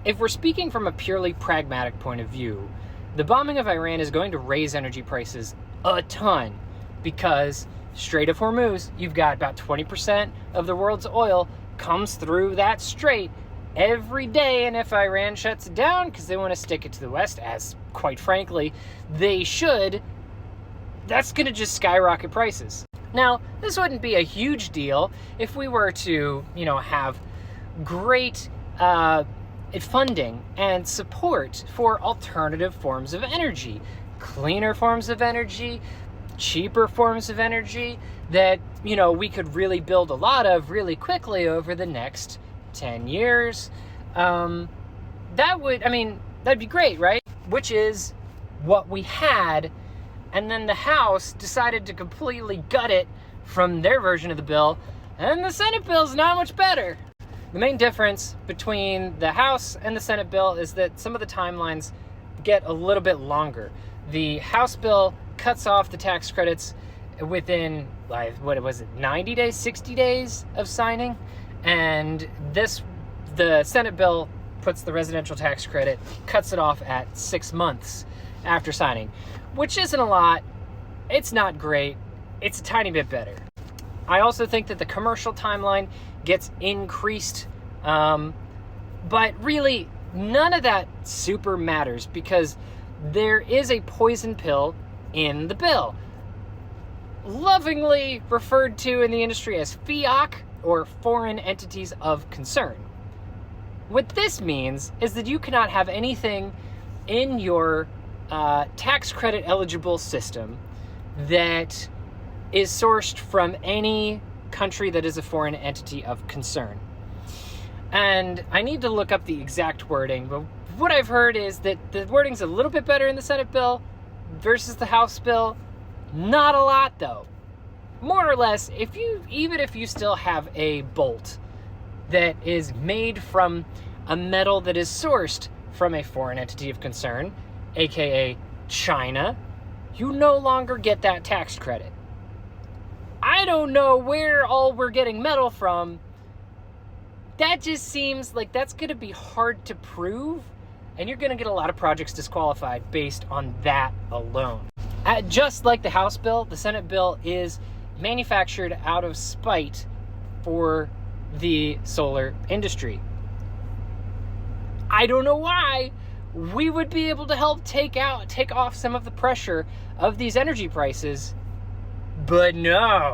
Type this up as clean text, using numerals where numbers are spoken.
if we're speaking from a purely pragmatic point of view, the bombing of Iran is going to raise energy prices a ton because Strait of Hormuz, you've got about 20% of the world's oil comes through that strait every day, and if Iran shuts it down because they want to stick it to the West, as quite frankly they should, that's going to just skyrocket prices. Now, this wouldn't be a huge deal if we were to, have great funding and support for alternative forms of energy, cleaner forms of energy, cheaper forms of energy that, we could really build a lot of really quickly over the next 10 years. That'd be great, right? Which is what we had, and then the House decided to completely gut it from their version of the bill, and the Senate bill's not much better. The main difference between the House and the Senate bill is that some of the timelines get a little bit longer. The House bill cuts off the tax credits within, 90 days, 60 days of signing, and the Senate bill puts the residential tax credit, cuts it off at 6 months after signing, which isn't a lot. It's not great. It's a tiny bit better. I also think that the commercial timeline gets increased, but really none of that super matters because there is a poison pill in the bill, lovingly referred to in the industry as FEOC, or Foreign Entities of Concern. What this means is that you cannot have anything in your tax credit eligible system that is sourced from any country that is a foreign entity of concern. And I need to look up the exact wording, but what I've heard is that the wording's a little bit better in the Senate bill versus the House bill. Not a lot, though. More or less, even if you still have a bolt that is made from a metal that is sourced from a foreign entity of concern, aka China, you no longer get that tax credit. I don't know where all we're getting metal from. That just seems like that's going to be hard to prove, and you're going to get a lot of projects disqualified based on that alone. Just like the House bill, the Senate bill is manufactured out of spite for the solar industry. I don't know why. We would be able to help take off some of the pressure of these energy prices, but no.